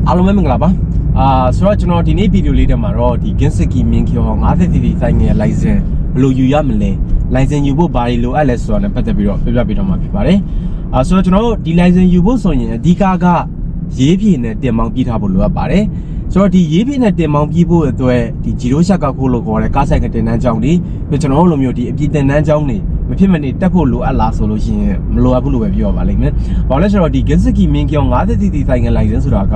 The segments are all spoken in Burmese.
အားလုံးပဲမင်္ဂလာပါဆိုတော့ကျွန်တော်ဒီနေ့ဗီဒီယိုလေးထဲမှာတော့ဒီ Ginsuki Minkyo 50cc ဆိုင်ငယ် license ဘယ်လိုယူရမလဲ license ယူဖို့ဘာတွေလိုအပ်လဲဆိုတာနဲ့ပတ်သက်ပြီးတော့ပြောပြပေးတော့မှာဖြစ်ပါတယ်ဆိုတော့ကျွန်တော်တို့ဒီ license ယူဖို့ဆိုရင်အဓိကရေးဖြည့်နဲ့တင်မောင်းပြထားဖို့လိုအပ်ပါတယ်ဆိုတော့ဒီရေးဖြည့်နဲ့တင်မောင်းပြဖို့အတွက်ဒီဂျီရိုရှက်ကောက်ဖို့လို့ခေါ်တဲ့ကားဆိုင်ကတင်တန်းကြောင်းတွေကျွန်တော်တို့လိုမျိုးဒီအပြည့်တင်တန်းကြောင်းတွေမဖြစ်မနေတက်ဖို့လိုအပ်လားဆိုလို့ရှိရင်မလိုအပ်ဘူးလို့ပဲပြောပါလိမ့်မယ်။ဘာလို့လဲဆိုတော့ဒီ Ginsuki Minkyo 50cc ဆိုင်ငယ် license ဆိုတာက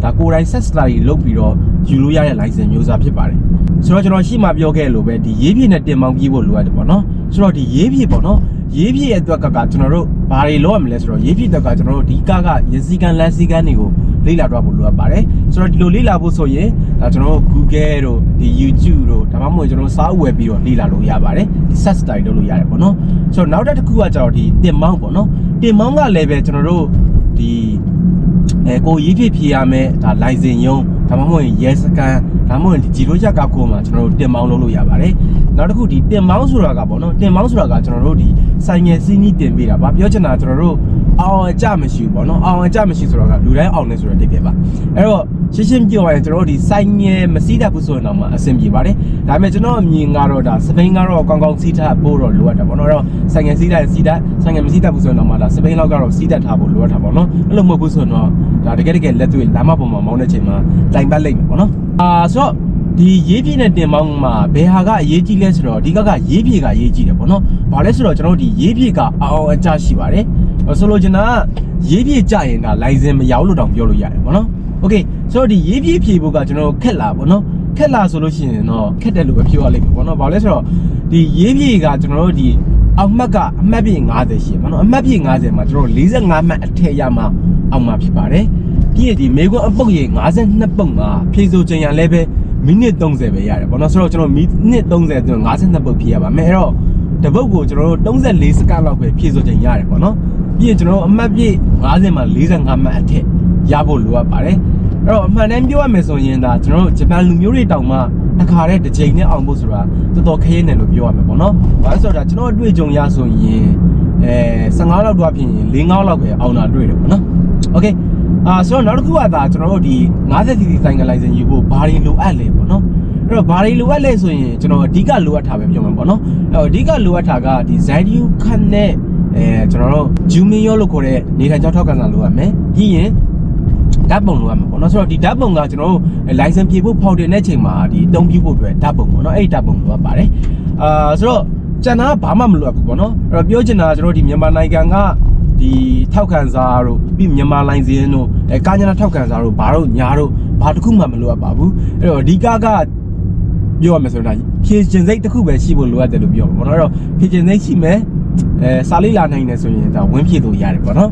ဒါကိုယ်တိုင် set study လုပ်ပြီးတော့ယူလို့ရတဲ့ license မျိုးစားဖြစ်ပါတယ်။ဆိုတော့ကျွန်တော်ရှေ့မှာပြောခဲ့လို့ပဲဒီရေးဖြည့်နဲ့တင်မောင်းပြဖို့လိုအပ်တယ်ပေါ့နော်။ဆိုတော့ဒီရေးဖြည့်ပေါ့နော်။ရေးဖြည့်ရဲ့အတွက်ကကျွန်တော်တို့ဘာတွေလုပ်ရမလဲဆိုတော့ရေးဖြည့်အတွက်ကကျွန်တော်တို့ဒီကားကရစီကန်လမ်းစီကန်တွေကိုလေ့လာတော့ဖို့လိုအပ်ပါတယ်ဆိုတော့ဒီလိုလေ့လာဖို့ဆိုရင်ဒါကျွန်တော်တို့ Google တို့ဒီ YouTube တို့ဒါမှမဟုတ်ကျွန်တော်တို့စာအုပ်ဝယ်ပြီးတော့လေ့လာလို့ရပါတယ်ဒီ set study လုပ်လို့ရတယ်ပေါ့နော်ဆိုတော့နောက်တစ်ခုကကျတော့ဒီတင်မောင်းပေါ့နော်တင်မောင်းကလည်းပဲကျွန်တော်တို့ဒီကိုရေးဖြည့်ရမယ်ဒါ license ရုံးဒါမှမဟုတ်ရဲစကန်ဒါမှမဟုတ်ဒီဂျီရိုချက်ကခိုးမှာကျွန်တော်တို့တင်မောင်းလုပ်လို့ရပါတယ်နောက်တစ်ခုဒီတင်မောင်းဆိုတာကပေါ့နော်တင်မောင်းဆိုတာကကျွန်တော်တို့ဒီဆိုင်ငယ်စီးနီးတင်ပေးတာပါပြောချင်တာကျွန်တော်တို့အောင်အကြမရှိဘူးပေါ့နော်အောင်အကြမရှိဆိုတော့ကလူတိုင်းအောင်နေဆိုတဲ့တိပြပါအဲ့တော့ရှင်းပြောရရင်ကျွန်တော်တို့ဒီဆိုင်ငယ်မစီးတတ်ဘူးဆိုရင်တော့မှအဆင်ပြေပါတယ်ဒါပေမဲ့ကျွန်တော်အမြင်ကတော့ဒါစပိန်ကတော့ကောင်းကောင်းစီးထားဖို့တော့လိုအပ်တယ်ပေါ့နော်အဲ့တော့ဆိုင်ငယ်စီးတတ်ဆိုင်ငယ်မစီးတတ်ဘူးဆိုရင်တော့မှဒါစပိန်လောက်ကတော့စီးတတ်ထားဖို့လိုအပ်တာပေါ့နော်အဲ့လိုမဟုတ်ဘူးဆိုရင်တော့ဒါတကယ်လက်တွေ့လမ်းမပေါ်မှာမောင်းတဲ့ချိန်မှာတိုင်ပတ်လိုက်မယ်ပေါ့နော်ဆိုတော့ဒီရေးပြည့်နဲ့တင်မောင်းမှာဘယ်ဟာကအရေးကြီးလဲဆိုတော့ဒီကရေးပြည့်ကရေးကြီးတယ်ပေါ့နော်ဘာလဲဆိုတော့ကျွန်တော်တို့ဒီရေးပြည့်ကအောင်အကြရှိပါတယ်ဆိုလိုချင်တာရေးပြည့်ကြရင်ဒါ license မရောက်လို့တောင်ပြောလို့ရတယ်ပေါ့နော်โอเคဆိုတော့ဒီရေးပြည့်ဖြည့်ဖို့ကကျွန်တော်ခက်လာပေါ့နော်ခက်လာဆိုလို့ရှိရင်တော့ခက်တယ်လို့ပဲပြောရလိမ့်မယ်ပေါ့နော်ဘာလဲဆိုတော့ဒီရေးပြည့်ကကျွန်တော်တို့ဒီအောင်မှတ်ကအမှတ်ပြည့်50ရှိရပေါ့နော်အမှတ်ပြည့်50မှာကျွန်တော်45မှတ်အထက်ရမှအောင်မှာဖြစ်ပါတယ်ပြီးရင်ဒီမေကွန်းအပုတ်ရေ52ပုတ်မှာဖြည့်ဆိုခြင်းရလဲပဲမိနစ်30ပဲရတယ်ပေါ့နော်ဆိုတော့ကျွန်တော်မိနစ်30အတွင်း52ပုတ်ဖြည့်ရပါမယ်အဲ့တော့တပုတ်ကိုကျွန်တော်တို့34စက္ကန့်လောက်ပဲဖြည့်ဆိုခြင်းရတယ်ပေါ့နော်ပြီးရင်ကျွန်တော်တို့အမှတ်ပြည့်50မှာ45မှတ်အထက်ရဖို့လိုအပ်ပါတယ်အဲ့တော့အမှန်တမ်းပြောရမယ်ဆိုရင်ဒါကျွန်တော်တို့ဂျပန်လူမျိုးတွေတောင်မှတစ်ခါတည်းတစ်ချိန်နဲ့အောင်ဖို့ဆိုတာတော်တော်ခက်ရဲတယ်လို့ပြောရမယ်ပေါ့နော်ဘာလို့ဆိုတော့ကျွန်တော်အတွေ့အကြုံရဆိုရင်15လောက်တော့ဖြစ်ရင်4-5လောက်ပဲအောင်တာတွေ့တယ်ပေါ့နော်โอเคဆိုတော့နောက်တစ်ခုကဒါကျွန်တော်တို့ဒီ 50cc ဆိုင်က license ယူဖို့ဘာတွေလိုအပ်လဲပေါ့နော်အဲ့တော့ဘာတွေလိုအပ်လဲဆိုရင်ကျွန်တော်အဓိကလိုအပ်တာပဲပြောမှာပေါ့နော်အဲ့တော့အဓိကလိုအပ်တာကဒီ Zydu ခန့်နဲ့ကျွန်တော်တို့ Jumiyo လို့ခေါ်တဲ့နေထိုင်ကြောင်းထောက်ခံစာလိုအပ်မယ်ပြီးရင်ဓာတ်ပုံလိုအပ်မှာပေါ့နော်ဆိုတော့ဒီဓာတ်ပုံကကျွန်တော်တို့ license ပြေဖို့ဖောက်တင်တဲ့ချိန်မှာဒီအသုံးပြုဖို့အတွက်ဓာတ်ပုံပေါ့နော်အဲ့ဒီဓာတ်ပုံလိုအပ်ပါတယ်ဆိုတော့ကျန်တာဘာမှမလိုအပ်ဘူးပေါ့နော်အဲ့တော့ပြောချင်တာကျွန်တော်ဒီမြန်မာနိုင်ငံကဒီထောက်ခံစာတို့ပြီးမြန်မာလိုင်းစင်းတို့ကာညနာထောက်ခံစာတို့ဘာတို့ညာတို့ဘာတစ်ခုမှမလိုအပ်ပါဘူးအဲ့တော့အဓိကပြောရမယ်ဆိုတော့ဖြည့်ကျင်စိတ်တစ်ခုပဲရှိဖို့လိုအပ်တယ်လို့ပြောမှာပေါ့နော်အဲ့တော့ဖြည့်ကျင်စိတ်ရှိမယ်စာလေးလာနိုင်တယ်ဆိုရင်ဒါဝင်ဖြည့်လို့ရတယ်ပေါ့နော်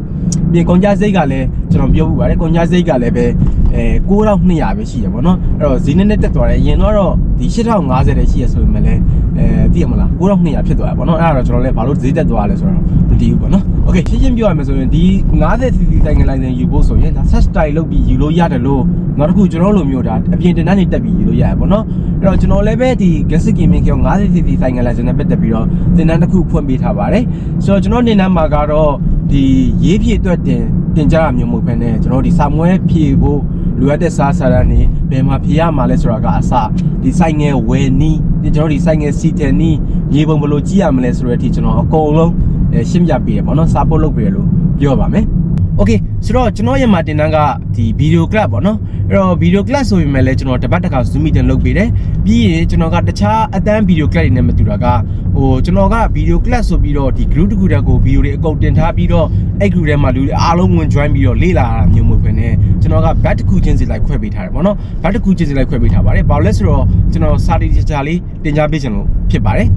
ပြီးကွန်ကြစိတ်ကလည်းကျွန်တော်ပြောပြပါတယ်ကွန်ကြစိတ်ကလည်းပဲ9200ပဲရှိရပေါ့နော်အဲ့တော့ဈေးနဲ့တက်သွားတယ်အရင်တော့ဒီ8050တဲ့ရှိရဆိုပေမဲ့လည်းသိရမလား9200ဖြစ်သွားတယ်ပေါ့နော်အဲ့ဒါတော့ကျွန်တော်လည်းဘာလို့ဈေးတက်သွားလဲဆိုတော့မသိဘူးပေါ့နော်โอเคရှင်းပြောရမယ်ဆိုရင်ဒီ 50cc ဆိုင်ငယ် license ယူဖို့ဆိုရင်ဒါ set style လုပ်ပြီးယူလို့ရတယ်လို့နောက်တစ်ခုကျွန်တော်လိုမျိုးဒါအပြင်တင်တန်းနေတက်ပြီးယူလို့ရတယ်ပေါ့နော်အဲ့တော့ကျွန်တော်လည်းပဲဒီ Ginsuki Minkyo 50cc ဆိုင်ငယ် license နဲ့ပတ်သက်ပြီးတော့တင်တန်းတစ်ခုဖွင့်ပေးထားပါတယ်ဆိုတော့ကျွန်တော်တင်တန်းမှာကတော့ဒီရေးဖြည့်အတွက်တင်ကြရမျိုးမဟုတ်ဘဲနဲ့ကျွန်တော်ဒီစာမွဲဖြည့်ဖို့လိုအပ်တဲ့စာရနေဘယ်မှာဖြည့်ရမှာလဲဆိုတာကအစဒီဆိုင်ငယ်ဝယ်နီးဒီကျွန်တော်ဒီဆိုင်ငယ်စီတန်နီးရေပုံဘယ်လိုကြည့်ရမလဲဆိုတဲ့အထိကျွန်တော်အကုန်လုံးရှင်းပြပေးရပေါ့နော်စာပို့လုပ်ပေးရလို့ပြောပါမယ်โอเคဆိုတော့ကျွန်တော်ရမှာတင်တန်းကဒီ video class ပေါ့နော်အဲ့တော့ video class ဆိုရင်လည်းကျွန်တော်တပတ်တစ်ခါ zoom meeting လုပ်ပေးတယ်ပြီးရင်ကျွန်တော်ကတခြားအတန်း video class တွေနဲ့မတူတာကကျွန်တော်က video class ဆိုပြီးတော့ဒီ group တစ်ခုတည်းကို video တွေအကုန်တင်ထားပြီးတော့အဲ့ group ထဲမှာလူတွေအားလုံးဝင် join ပြီးတော့လေ့လာတာမျိုးမျိုးပဲနဲ့ကျွန်တော်က batch တစ်ခုချင်းစီလိုက်ခွဲပေးထားတယ်ပေါ့နော် batch တစ်ခုချင်းစီလိုက်ခွဲပေးထားပါတယ်ဘာလို့လဲဆိုတော့ကျွန်တော်စာတီချာလေးတင်ကြားပေးချင်လို့ဖြစ်ပါတယ်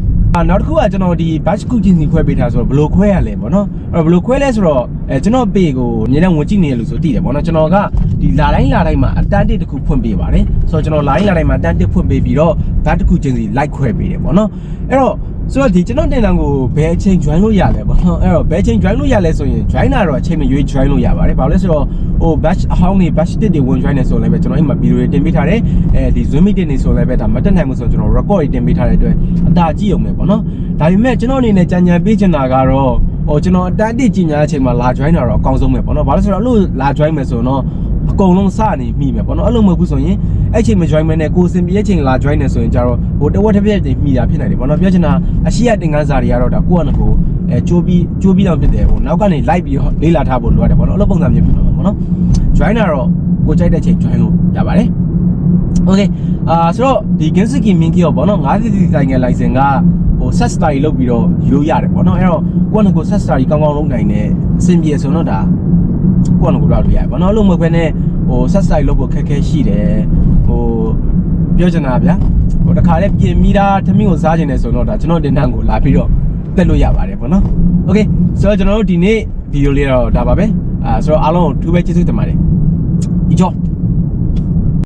နောက်တစ်ခုကကျွန်တော်ဒီ batch ခုချင်းစီခွဲပေးထားဆိုတော့ဘယ်လိုခွဲရလဲပေါ့နော်အဲ့တော့ဘယ်လိုခွဲလဲဆိုတော့ကျွန်တော်ပေကိုအများနဲ့ဝင်ကြည့်နေရလို့ဆိုသိတယ်ပေါ့နော်ကျွန်တော်ကဒီလာတိုင်းမှာအတန်းတစ်ခုဖွင့်ပေးပါတယ်ဆိုတော့ကျွန်တော်လာတိုင်းမှာအတန်းတစ်ဖွင့်ပေးပြီးတော့ batch တစ်ခုချင်းစီလိုက်ခွဲပေးတယ်ပေါ့နော်အဲ့တော့ဆိုတော့ဒီကျွန်တော်တင်တန်းကိုဘယ်အချိန် join လို့ရလဲပေါ့နော်အဲ့တော့ဘယ်အချိန် join လို့ရလဲဆိုရင် join တာတော့အချိန်မရွေး join လို့ရပါတယ်ဘာလို့လဲဆိုတော့batch အဟောင်းတွေ batch တစ်တွေဝင် join နေဆိုလည်းပဲကျွန်တော်အိမ်မှာ video တွေတင်ပေးထားတယ်ဒီ zoom meeting တွေဆိုလည်းပဲဒါမတက်နိုင်ဘူးဆိုကျွန်တော် record တွေတင်ပေးထားတဲ့အတွက်အတားကြည့်အောင်ပဲပေါ့နော်ဒါပေမဲ့ကျွန်တော်အနေနဲ့ကြံပေးချင်တာကတော့ကျွန်တော်အတန်းတစ်ကြီးညာအချိန်မှာလာ join တာတော့အကောင်းဆုံးပဲပေါ့နော်ဘာလို့ဆိုတော့အဲ့လိုလာ join မယ်ဆိုတော့အ ကုန်လုံးစနေမိမယ်ပေါ့နော်အဲ့လိုမဟုတ်ဘူးဆိုရင်အဲ့ချိန်မ join မဲနဲ့ကိုစင်ပြည့်ချိန်လာ join နေဆိုရင်ကြတော့ဟိုတဝက်တစ်ပြက်တည်းမိတာဖြစ်နိုင်တယ်ပေါ့နော်ပြောချင်တာအရှိရတင်ကန်းစာတွေကတော့ဒါကိုယ့်အနေကိုကျိုးပြီးတော့ဖြစ်တယ်ဟိုနောက်ကနေလိုက်ပြီးလေးလာထားဖို့လိုရတယ်ပေါ့နော်အဲ့လိုပုံစံမျိုးဖြစ်မှာပေါ့နော် join တာတော့ကိုကြိုက်တဲ့ချိန် join လို့ရပါတယ်โอเคဆိုတော့ဒီ Gensuki Minky ရောပေါ့နော်933ဆိုင်ငယ် license ကဟို set study လုပ်ပြီးတော့ယူလို့ရတယ်ပေါ့နော်အဲ့တော့ကိုယ့်အနေကို set study ကောင်းကောင်းလုပ်နိုင်တယ်အဆင်ပြေဆိုတော့ဒါကိုယ့်အနေကိုတော့လုပ်ရတယ်ပေါ့နော်အဲ့လိုမျိုးပဲနဲ့ဟို set study လုပ်ဖို့ခက်ခဲရှိတယ်ဟိုပြောချင်တာဗျာဟိုတခါလေးပြင်မိတာထမင်းကိုစားချင်တယ်ဆိုတော့ဒါကျွန်တော်တင်တန်းကိုလာပြီးတော့တက်လို့ရပါတယ်ပေါ့နော်โอเคဆိုတော့ကျွန်တော်တို့ဒီနေ့ဗီဒီယိုလေးတော့ဒါပါပဲဆိုတော့အားလုံးကိုထူးပဲကျေးဇူးတင်ပါတယ်以上